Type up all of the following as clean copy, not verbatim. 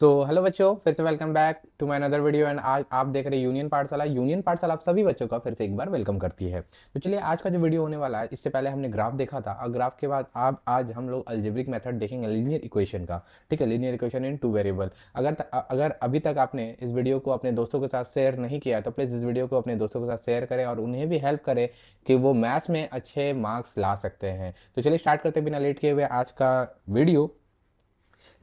Hello बच्चों, फिर से welcome back to my another video. And आज आप देख रहे हैं यूनियन पाठशाला आप सभी बच्चों का फिर से एक बार वेलकम करती है। तो चलिए, आज का जो वीडियो होने वाला है, इससे पहले हमने ग्राफ देखा था और ग्राफ के बाद आप आज हम लोग अलजेब्रिक मेथड देखेंगे लीनियर इक्वेशन का। ठीक है, linear equation in two variable. अगर अभी तक आपने इस वीडियो को अपने दोस्तों के साथ शेयर नहीं किया तो प्लीज़ इस वीडियो को अपने दोस्तों के साथ शेयर करें और उन्हें भी हेल्प करें कि वो मैथ्स में अच्छे मार्क्स ला सकते हैं। तो चलिए स्टार्ट करते बिना लेट किए हुए आज का video.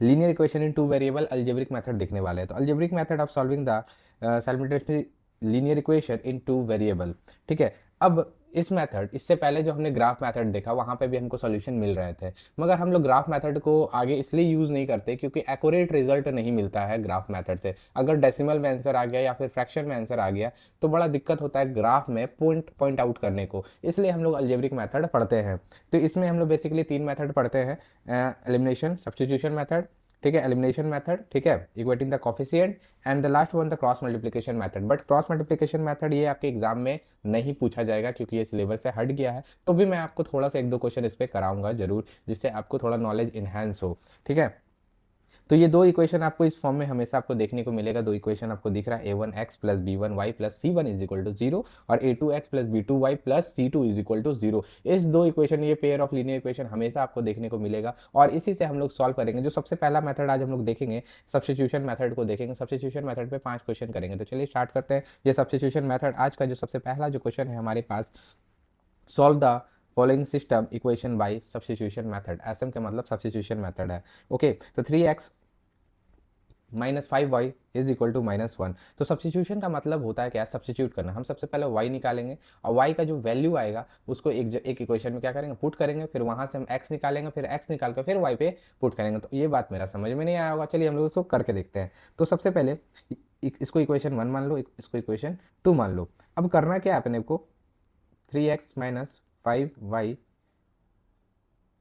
Linear equation in two variable algebraic method दिखने वाले हैं। तो algebraic method of solving the simultaneously linear equation in two variable. ठीक है, अब इस मेथड, इससे पहले जो हमने ग्राफ मेथड देखा वहाँ पे भी हमको सॉल्यूशन मिल रहे थे, मगर हम लोग ग्राफ मेथड को आगे इसलिए यूज़ नहीं करते क्योंकि एक्यूरेट रिजल्ट नहीं मिलता है ग्राफ मेथड से। अगर डेसिमल में आंसर आ गया या फिर फ्रैक्शन में आंसर आ गया तो बड़ा दिक्कत होता है ग्राफ में पॉइंट आउट करने को, इसलिए हम लोग अलजेब्रिक मेथड पढ़ते हैं। तो इसमें हम लोग बेसिकली तीन मेथड पढ़ते हैं। एलिमिनेशन सब्स्टिट्यूशन मेथड, ठीक है, एलिमिनेशन मेथड, ठीक है, equating the coefficient, and the last one the cross multiplication method. But cross multiplication method ये आपके एग्जाम में नहीं पूछा जाएगा क्योंकि ये सिलेबस से हट गया है। तो भी मैं आपको थोड़ा सा एक दो क्वेश्चन इस पर कराऊंगा जरूर, जिससे आपको थोड़ा नॉलेज इन्हांस हो। ठीक है, तो ये दो इक्वेशन आपको इस फॉर्म में हमेशा आपको देखने को मिलेगा। दो इक्वेशन आपको दिख रहा है, A one x plus B one y plus C one is equal to zero और A two x plus B two y plus C two is equal to zero. इस दो इक्वेशन, ये पेयर ऑफ लीनियर इक्वेशन हमेशा आपको देखने को मिलेगा और इसी से हम लोग सॉल्व करेंगे। जो सबसे पहला मेथड आज हम लोग देखेंगे, सब्स्टिट्यूशन मेथड को देखेंगे। सब्स्टिट्यूशन मेथड पे 5 क्वेश्चन करेंगे। तो चलिए स्टार्ट करते हैं। ये सब्स्टिट्यूशन मेथड आज का जो सबसे पहला जो क्वेश्चन है हमारे पास, solve the following system equation by substitution method. SM का मतलब सब्स्टिट्यूशन मेथड है। ओके, तो 3x minus 5y is equal to minus one. तो सब्सटीट्यूशन का मतलब होता है क्या, सब्सटीट्यूट करना। हम सबसे पहले y निकालेंगे और y का जो वैल्यू आएगा उसको एक इक्वेशन में क्या करेंगे, पुट करेंगे। फिर वहां से हम x निकालेंगे, फिर x निकाल कर फिर y पे पुट करेंगे। तो ये बात मेरा समझ में नहीं आया होगा, चलिए हम लोग इसको करके देखते हैं। तो सबसे पहले इसको इक्वेशन वन मान लो, इसको इक्वेशन टू मान लो। अब करना क्या है अपने को, 3x minus 5y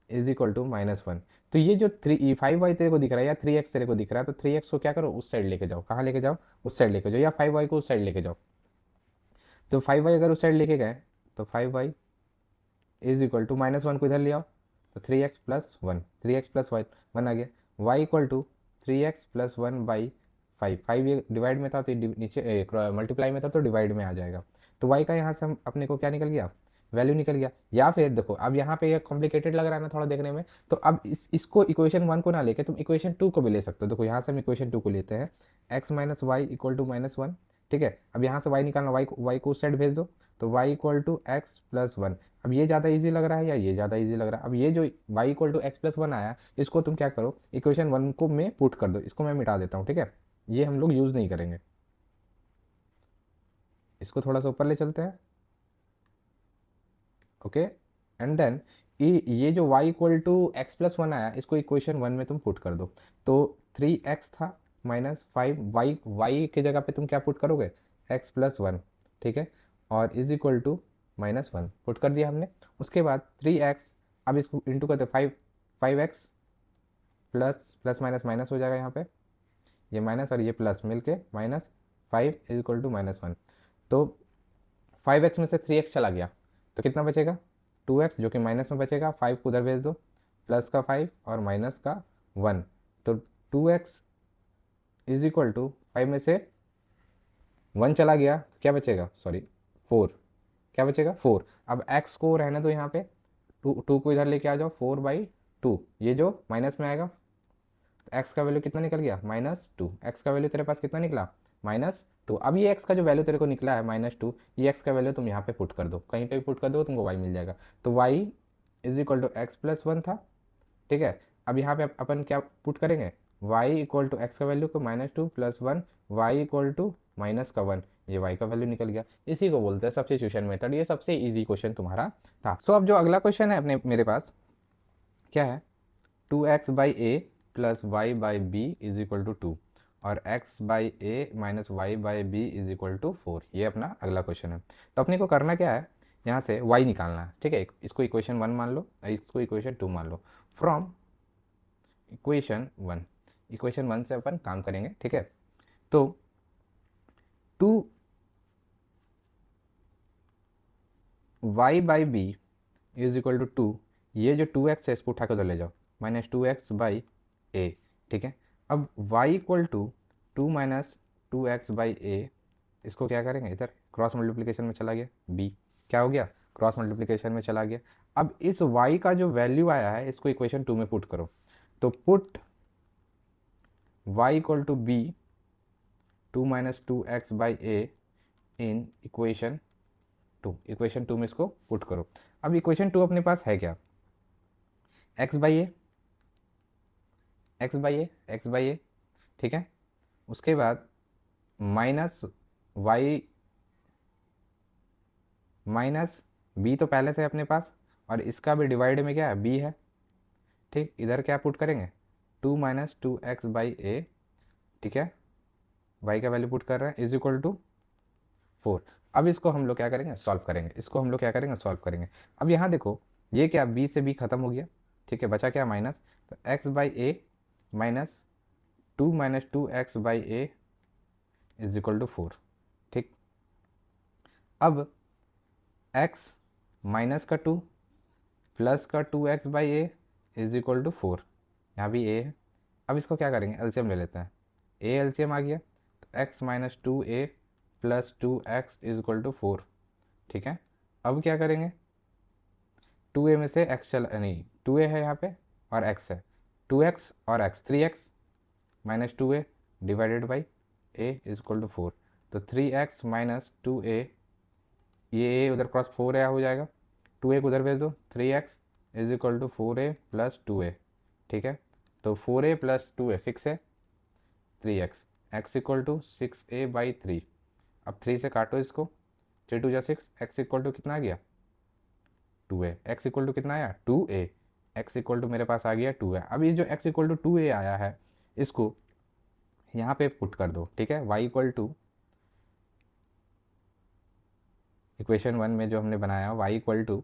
is equal to minus one. तो ये जो 5y तेरे को दिख रहा है या 3x तेरे को दिख रहा है, तो 3x को क्या करो, उस साइड लेके जाओ। कहाँ लेके जाओ, उस साइड लेके जाओ, या 5y को उस साइड लेके जाओ। तो 5y अगर उस साइड लेके गए तो 5y is equal to minus one को इधर ले आओ, तो 3x plus one, 3x plus one आ गया। y equal to 3x plus one by five. Five ये डिवाइड में था तो ये नीचे मल्टीप्लाई में था तो डिवाइड में आ जाएगा। तो y का यहाँ से हम अपने को क्या निकल गया, वैल्यू निकल गया। या फिर देखो, अब यहाँ पे ये कॉम्प्लिकेटेड लग रहा है ना थोड़ा देखने में, तो अब इसको इक्वेशन वन को ना लेके तुम इक्वेशन टू को भी ले सकते हो। देखो यहाँ से हम इक्वेशन टू को लेते हैं, x minus Y equal to minus one. ठीक है, अब यहाँ से y निकालना, y को उस साइड भेज दो, तो y equal to x plus one. अब ये ज़्यादा इजी लग रहा है या ये ज़्यादा इजी लग रहा है? अब ये जो y equal to x plus one आया, इसको तुम क्या करो, इक्वेशन वन को में पुट कर दो। इसको मैं मिटा देता हूँ, ठीक है, ये हम लोग यूज़ नहीं करेंगे। इसको थोड़ा सा ऊपर ले चलते हैं। ओके, एंड देन ये जो y equal to x plus one आया, इसको इक्वेशन वन में तुम पुट कर दो। तो 3x था माइनस फाइव, वाई की जगह पे तुम क्या पुट करोगे, x प्लस वन। ठीक है, और is equal to minus one put कर दिया हमने। उसके बाद 3x, अब इसको इंटू करते, five x plus plus minus minus हो जाएगा यहाँ पे, ये माइनस और ये प्लस मिलके minus five is equal to minus one. तो 5x में से 3x चला गया तो कितना बचेगा, 2x, जो कि माइनस में बचेगा। 5 को उधर भेज दो, प्लस का 5 और माइनस का 1। तो 2x इज इक्वल टू 5 में से 1 चला गया तो क्या बचेगा, सॉरी 4, क्या बचेगा 4। अब x को रहने दो यहाँ पे, टू को इधर लेके आ जाओ, 4/2। ये जो माइनस में आएगा, एक्स का वैल्यू कितना निकल गया, माइनस टू। एक्स का वैल्यू तेरे पास कितना निकला, माइनस टू। अब ये एक्स का जो वैल्यू तेरे को निकला है माइनस टू, ये एक्स का वैल्यू तुम यहाँ पे पुट कर दो, कहीं पे भी पुट कर दो तुमको वाई मिल जाएगा। तो Y is equal to x plus one था। ठीक है, अब यहाँ पे अपन क्या पुट करेंगे, वाई इक्वल टू एक्स का वैल्यू को minus two plus one, Y equal to minus का वन, ये वाई का वैल्यू निकल गया। इसी को बोलते हैं सब्स्टिट्यूशन मेथड। ये सबसे इजी क्वेश्चन तुम्हारा था। तो अब जो अगला क्वेश्चन है अपने मेरे पास क्या है, 2x/a plus y/b is equal to two और x/a minus y/b is equal to four. ये अपना अगला क्वेश्चन है। तो अपने को करना क्या है, यहाँ से y निकालना है। ठीक है, इसको इक्वेशन वन मान लो, इसको इक्वेशन टू मान लो। फ्रॉम इक्वेशन वन से अपन काम करेंगे। ठीक है, तो two y/b is equal to two, ये जो 2x है इसको उठा के उधर ले जाओ, माइनस टू एक्स बाई ए। ठीक है, अब y equal to 2 minus 2x/a, इसको क्या करेंगे, इधर क्रॉस मल्टीप्लिकेशन में चला गया, b क्या हो गया, क्रॉस मल्टीप्लिकेशन में चला गया। अब इस y का जो वैल्यू आया है इसको इक्वेशन 2 में पुट करो, तो put y equal to b 2 minus 2x/a in equation 2 में इसको पुट करो। अब इक्वेशन 2 अपने पास है क्या, x/a, ठीक है। उसके बाद माइनस वाई माइनस बी तो पहले से अपने पास, और इसका भी डिवाइड में क्या है, बी है, ठीक। इधर क्या पुट करेंगे, 2 माइनस 2x/a, ठीक है, y का वैल्यू पुट कर रहे हैं, इज इक्वल टू 4। अब इसको हम लोग क्या करेंगे, सॉल्व करेंगे। अब यहाँ देखो, ये क्या, b से b खत्म हो गया, ठीक है, बचा क्या, माइनस, तो x/a minus 2 minus 2x/a is equal to 4, ठीक। अब x माइनस का 2 प्लस का 2x/a इज इक्वल टू 4, यहाँ भी a है। अब इसको क्या करेंगे, एलसीएम ले लेते हैं, a एलसीएम आ गया, तो x minus 2a plus 2x is equal to 4, ठीक है। अब क्या करेंगे, 2a में से x चला नहीं, 2a है यहाँ पे और x है, 2x और x 3x minus 2a divided by a is equal to 4, तो 3x माइनस 2a, ये a उधर क्रॉस 4a हो जाएगा, 2a को उधर भेज दो, 3x is equal to 4a plus 2a, ठीक है। तो 4a plus 2a 6a, 3x x equal to 6a/3। अब 3 से काटो इसको, 3 2 6, x इक्वल टू कितना आ गया, 2a, x इक्वल टू कितना आया, 2a, x इक्वल टू मेरे पास आ गया 2a। अब ये जो x इक्वल टू 2a आया है इसको यहाँ पे पुट कर दो, ठीक है। y इक्वल टू इक्वेशन 1 में जो हमने बनाया, y इक्वल टू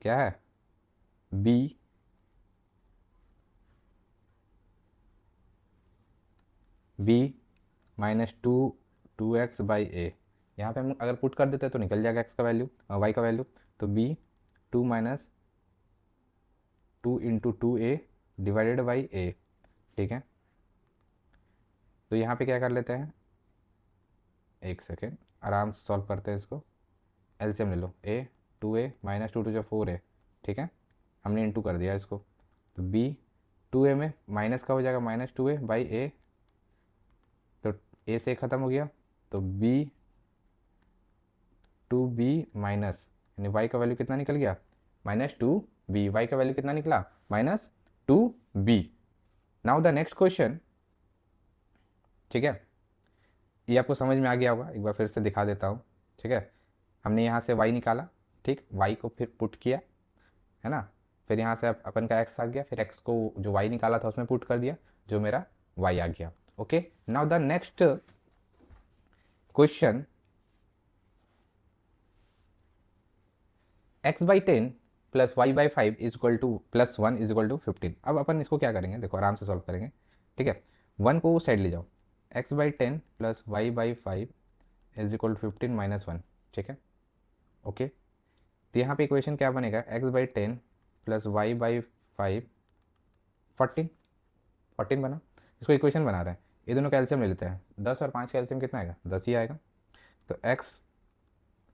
क्या है, b माइनस 2x/a, यहाँ पे हम अगर पुट कर देते तो निकल जाएगा x का वैल्यू, y का वैल्यू, तो b 2 minus 2 into 2a divided by a, ठीक है। तो यहाँ पे क्या कर लेते हैं, एक सेकेंड, आराम से सॉल्व करते हैं इसको, एलसीएम ले लो, a 2a माइनस 2 2 4a, ठीक है, हमने इंटू कर दिया इसको, तो b 2a में माइनस का हो जाएगा माइनस 2a बाई a, तो a से ख़त्म हो गया, तो b 2b माइनस, यानी y का वैल्यू कितना निकल गया, माइनस 2b, y का वैल्यू कितना निकला, minus 2b। Now the next question, ठीक है, ये आपको समझ में आ गया होगा, एक बार फिर से दिखा देता हूँ, ठीक है। हमने यहाँ से y निकाला, ठीक, y को फिर पुट किया, है ना, फिर यहाँ से अपन का x आ गया, फिर x को जो y निकाला था उसमें पुट कर दिया, जो मेरा y आ गया। Okay, now the next question, x/10 plus y/5 is equal to plus 1 is equal to 15। अब अपन इसको क्या करेंगे, देखो आराम से सॉल्व करेंगे, ठीक है। 1 को साइड ले जाओ, x/10 plus y/5 is equal to 15 minus 1, ठीक है। ओके, तो यहाँ पे इक्वेशन क्या बनेगा, x/10 प्लस y/5 14 बना, इसको इक्वेशन बना रहे हैं, ये दोनों का एलसीएम ले लेते हैं, 10 और 5 का एलसीएम कितना आएगा, 10 ही आएगा, तो x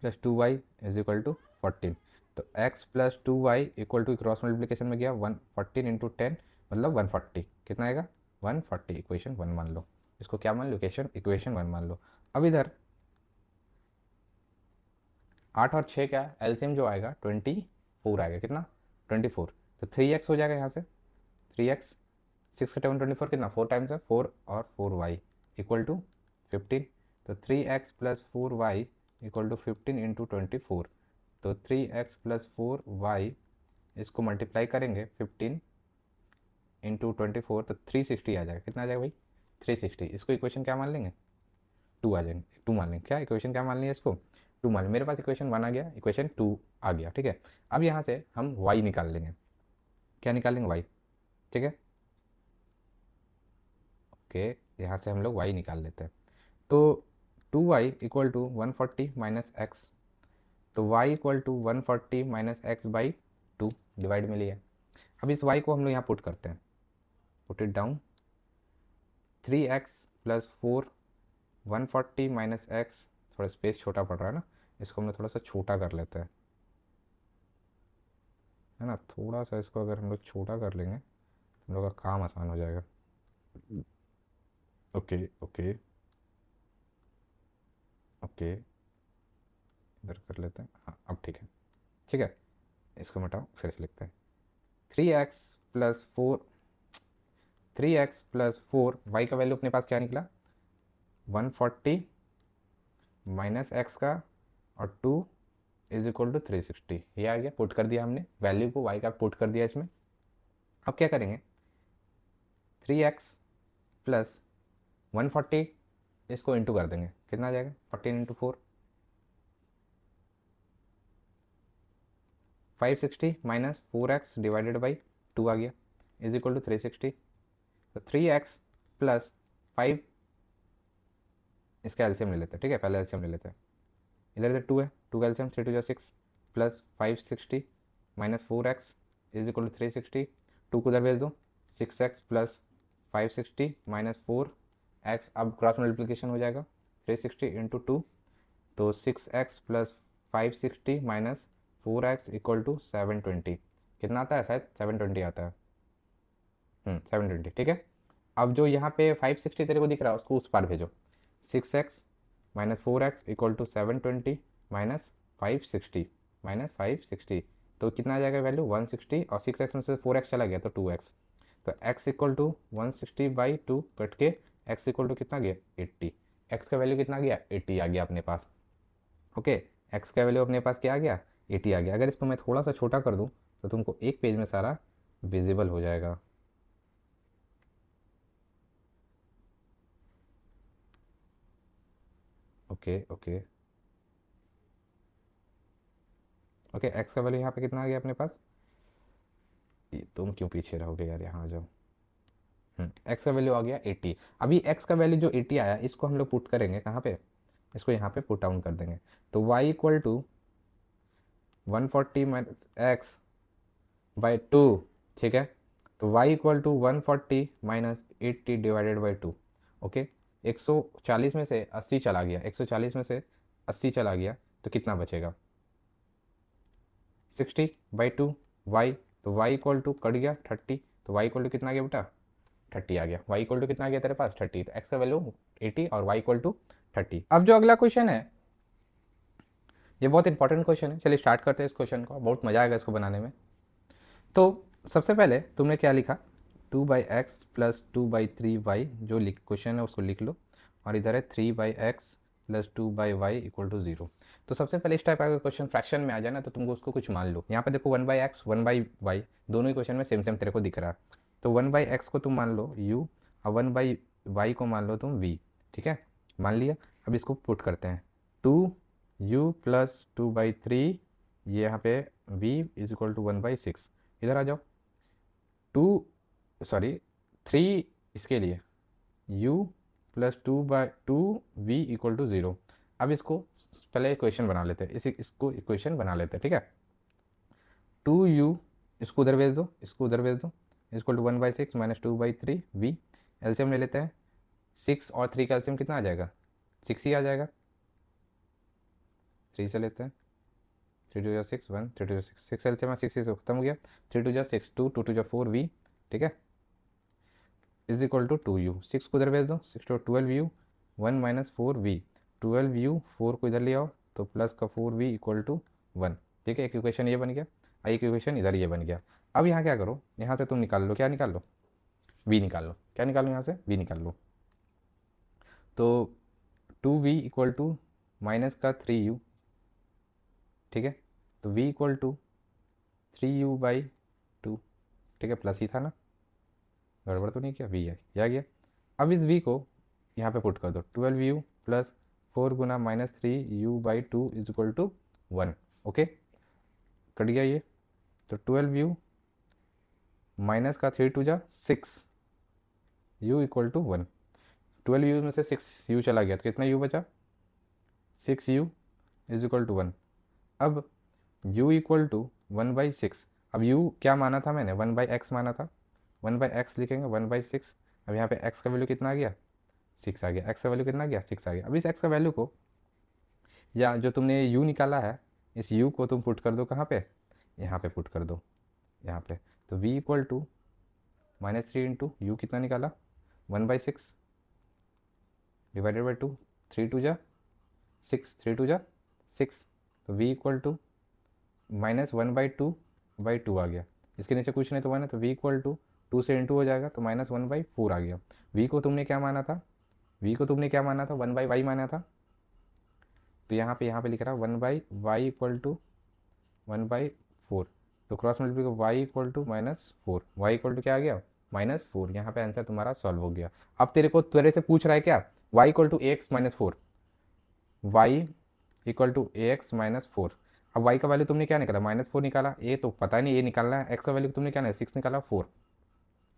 plus 2y is equal to 14, तो x plus 2y equal to cross multiplication में गया 114 इंटू 10 मतलब 140, कितना आएगा 140, इक्वेशन 1 मान लो, इसको क्या मान लो, इक्वेशन 1 मान लो। अब इधर 8 और 6 का एलसीएम जो आएगा 24 आएगा, कितना 24, तो 3x हो जाएगा यहाँ से, 3x 6 का 24 कितना 4 टाइम्स है, 4 और 4y इक्वल टू 15, तो 3x plus 4y equal to 15 into 24, तो 3x प्लस 4y इसको मल्टीप्लाई करेंगे 15 इंटू 24, तो 360 आ जाएगा, कितना आ जाएगा भाई 360, इसको इक्वेशन क्या मान लेंगे 2 आ जाएंगे, 2 मान लेंगे, क्या इक्वेशन क्या मान लिया इसको 2 मान लेंगे, मेरे पास इक्वेशन 1 आ गया, इक्वेशन 2 आ गया, ठीक है। अब यहाँ से हम y निकाल लेंगे, क्या निकालेंगे y, ठीक है। ओके, यहाँ से हम लोग y निकाल लेते हैं, तो 2y equal to 140 minus X, तो y equal to 140 minus X by 2 divide में लिया। अब इस y को हम लोग यहाँ पुट करते हैं, put it down, 3x plus 4 140 minus x, थोड़ा स्पेस छोटा पड़ रहा है ना, इसको हम लोग थोड़ा सा छोटा कर लेते हैं, है ना, थोड़ा सा इसको अगर हम लोग छोटा कर लेंगे तो हम लोग का काम आसान हो जाएगा। ओके ओके ओके, इधर कर लेते हैं, हाँ अब ठीक है, ठीक है, इसको मिटाओ, फिर से लिखते हैं 3x plus 4, 3x plus 4, Y का वैल्यू अपने पास क्या निकला 140 माइनस एक्स का और 2 इज इक्वल टू 360, ये आ गया, पुट कर दिया हमने वैल्यू को, वाई का पुट कर दिया इसमें। अब क्या करेंगे 3x प्लस 140, इसको इंटू कर देंगे, कितना आ जाएगा 14 into 4, 560 minus 4x divided by 2 आ गया इज इक्वल टू 360। तो 3x प्लस 5, इसका एलसीएम ले लेते हैं, ठीक है, पहले एलसीएम ले लेते हैं, इधर इधर 2 है, 2 का LCM 3 2 6 plus 560 minus 4x is equal to 360, 2 को उधर भेज दो, 6x प्लस 560 माइनस 4x, अब क्रॉस मल्टीप्लिकेशन हो जाएगा 360 इंटू 2, तो 6x plus 560 minus 4x equal to 720, कितना आता है, शायद 720 आता है, 720, ठीक है। अब जो यहाँ पे 560 तेरे को दिख रहा है उसको उस पार भेजो, 6x minus 4x equal to 720 minus 560 तो कितना आ जाएगा वैल्यू 160, और 6x में से 4x चला गया तो 2x, तो x equal to 160 by 2 cut के x इक्वल टू कितना गया 80, x का वैल्यू कितना गया 80 आ गया अपने पास। ओके, x का वैल्यू अपने पास क्या आ गया 80 आ गया। अगर इसको मैं थोड़ा सा छोटा कर दूँ तो तुमको एक पेज में सारा विजिबल हो जाएगा। ओके ओके ओके, एक्स का वैल्यू यहाँ पे कितना आ गया अपने पास, तुम क्यों पीछे रहोगे यार, यहाँ आ जाओ। एक्स का वैल्यू आ गया 80। अभी एक्स का वैल्यू जो 80 आया इसको हम लोग पुट करेंगे कहाँ पे, इसको यहाँ पे पुट डाउन कर देंगे, तो y equal to 140 minus X by 2, ठीक है, तो y equal to 140 minus 80 divided by 2। Okay, 140 में से 80 चला गया, 140 में से 80 चला गया तो कितना बचेगा 60 बाई 2 y, तो y इक्वल टू कट गया 30, तो y इक्वल टू कितना आ गया बेटा 30 आ गया, y इक्वल टू कितना आ गया तेरे पास 30, तो x का वैल्यू 80 और y इक्वल टू 30। अब जो अगला क्वेश्चन है ये बहुत इंपॉर्टेंट क्वेश्चन है, चलिए स्टार्ट करते हैं इस क्वेश्चन को, बहुत मजा आएगा इसको बनाने में। तो सबसे पहले तुमने क्या लिखा 2/x प्लस 2/3y, जो क्वेश्चन है उसको लिख लो, और इधर है 3/x plus 2/y equal to 0। तो सबसे पहले इस टाइप का क्वेश्चन फ्रैक्शन में आ जाए ना तो तुमको उसको कुछ मान लो, यहाँ पे देखो 1/x 1/y दोनों ही क्वेश्चन में सेम सेम तेरे को दिख रहा है, तो 1/x को तुम मान लो u और 1/y को मान लो तुम v, ठीक है, मान लिया। अब इसको पुट करते हैं 2u प्लस 2/3, ये यहाँ पे v इज इक्वल टू 1/6, इधर आ जाओ 3 इसके लिए u plus 2/2v equal to 0। अब इसको पहले इक्वेशन बना लेते हैं, इसको इक्वेशन बना लेते हैं, ठीक है, 2u इसको उधर भेज दो, इसको उधर भेज दो, equal to 1/6 minus 2/3v, LCM ले लेते हैं, 6 और 3 का एलसीएम कितना आ जाएगा 6 ही आ जाएगा, 3 से लेते हैं, 3 2 6 1 3 2 6 6 एलसीएम 6 से खत्म हो गया, 3 2 6 2 2 2 4v, ठीक है, इज इक्वल टू 2u, 6 को इधर भेज दो, 6 to 12u 1 minus 4v, 12u 4 को इधर ले आओ तो प्लस का 4v इक्वल टू 1, ठीक है, एक इक्वेशन ये बन गया, एक इक्वेशन इधर ये बन गया। अब यहाँ क्या करो, यहाँ से तुम निकाल लो, क्या निकाल लो v निकाल लो, क्या निकालो यहाँ से v निकाल लो, तो 2v इक्वल टू माइनस का 3u, ठीक है, तो v इक्वल टू 3u/2, ठीक है, प्लस ही था ना, गड़बड़ तो नहीं किया, v है, यह आ गया। अब इस v को यहाँ पे पुट कर दो, 12u प्लस 4 गुना minus 3u/2 is equal to 1, okay, cut गया ये, तो 12u माइनस का 3 2 6 u इक्वल टू 1, 12u में से 6u चला गया तो कितना u बचा 6u इज इक्वल टू 1। अब u इक्वल टू 1/6, अब u क्या माना था मैंने 1/x माना था, 1/x लिखेंगे 1/6। अब यहाँ पे x का वैल्यू कितना आ गया 6 आ गया, x का वैल्यू कितना आ गया 6 आ गया। अब इस x का वैल्यू को या जो तुमने u निकाला है इस u को तुम पुट कर दो कहाँ पे, यहाँ पे पुट कर दो यहाँ पे। तो v equal to -3 into U कितना निकाला 1/6 डिवाइडेड बाई 2, 3 2 जा 6, 3 2 जा 6। तो v इक्वल टू -1/2 आ गया। इसके नीचे कुछ नहीं तो 1 है, तो v इक्वल टू 2 से इंटू हो जाएगा तो -1/4 आ गया। v को तुमने क्या माना था, v को तुमने क्या माना था 1/y माना था। तो यहाँ पे लिख रहा है 1/y इक्वल टू 1/4। तो cross multiply y equal to -4, y equal to क्या आ गया -4। यहाँ पे आंसर तुम्हारा सॉल्व हो गया। अब तेरे से पूछ रहा है क्या y equal to ax -4, y equal to ax -4। अब y का वैल्यू तुमने क्या निकाला -4 निकाला, a तो पता नहीं, a निकालना है। x का वैल्यू तुमने क्या निकाला 6 निकाला 4,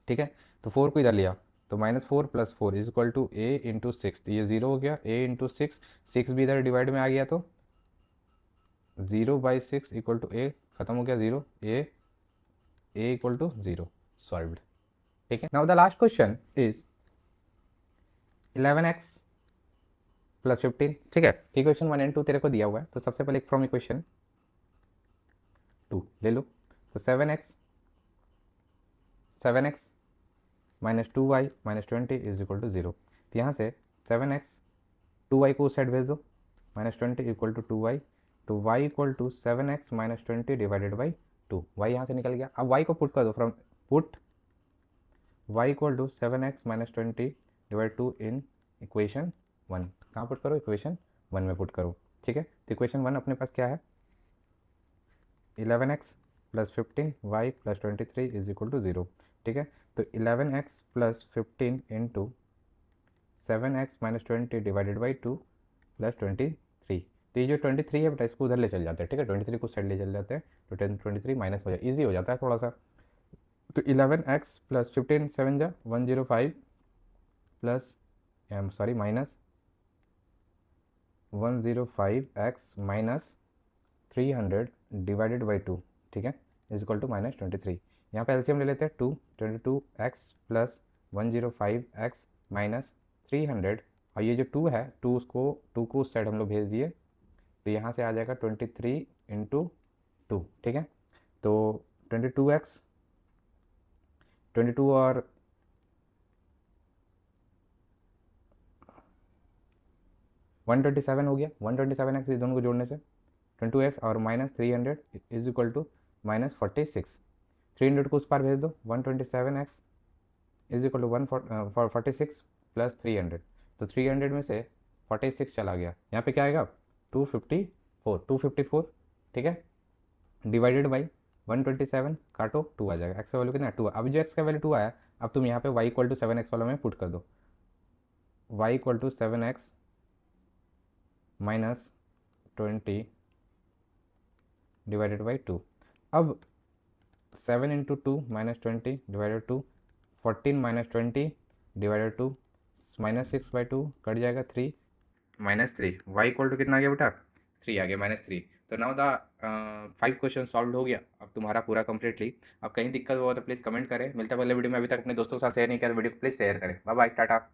ठीक है। तो 4 को इधर लिया तो -4 + 4 is equal to a into 6। तो ये 0 हो गया, a इंटू 6, 6 भी इधर डिवाइड में आ गया तो 0/6 इक्वल टू a, खत्म हो गया 0, a इक्वल टू 0, सॉल्व्ड, ठीक है। Now the last question is 11x + 15, ठीक है। इक्वेशन 1 एंड 2 तेरे को दिया हुआ है, तो सबसे पहले फ्रॉम इक्वेशन 2 ले लो। तो 7x - 2y - 20 is equal to 0। तो यहाँ से 7x 2y को उस साइड भेज दो, -20 इक्वल टू 2y। तो y equal to 7x - 20 divided by 2, y यहाँ से निकल गया। अब y को पुट कर दो, from put y equal to 7x - 20 divide 2 in equation 1। कहाँ पुट करो, इक्वेशन 1 में पुट करो, ठीक है। तो इक्वेशन 1 अपने पास क्या है 11x + 15 y + 23 is equal to 0, ठीक है। तो 11x + 15 into 7x - 20 divided by 2 + 23। तो ये जो 23 है बेटा इसको उधर ले चल जाते हैं, ठीक है। 23 को साइड ले चल जाते हैं तो 23 माइनस हो जाए, ईजी हो जाता है थोड़ा सा। तो 11x + 15 7 जा 105 plus sorry minus 105x - 300 divided by 2, ठीक है, इज इक्वल टू -23। यहाँ पे एलसीएम ले लेते हैं 2, 22x + 105x - 300, और ये जो 2 है 2 को उस साइड हम लोग भेज दिए, तो यहाँ से आ जाएगा 23 इंटू 2, ठीक है। तो 22x 22 और 127 हो गया, 127x इस दोनों को जोड़ने से 22x और -300 इज इक्वल टू -46। 300 को उस पार भेज दो, 127x इज इक्वल टू 146 + 300। तो 300 में से 46 चला गया, यहाँ पे क्या आएगा 254, ठीक है, डिवाइडेड बाई 127 काटो 2 आ जाएगा। एक्स का वैल्यू कितना 2। अब जो एक्स का वैल्यू 2 आया, अब तुम यहाँ पे y इक्वल टू 7x वाला में पुट कर दो, y equal to 7x - 20 divided by 2। अब 7 इंटू 2 -20 डिवाइडेड 2, 14 - 20 डिवाइडेड 2, -6/2 कट जाएगा 3 -3। y इक्वल टू कितना आ गया बेटा 3 आ गया, -3। तो नाउ द 5 क्वेश्चन सॉल्व हो गया अब तुम्हारा पूरा कंप्लीटली। अब कहीं दिक्कत हुआ तो प्लीज़ कमेंट करें। मिलता है अगले वीडियो में। अभी तक अपने दोस्तों के साथ शेयर नहीं किया तो वीडियो को प्लीज़ शेयर करें। Bye bye, Tata.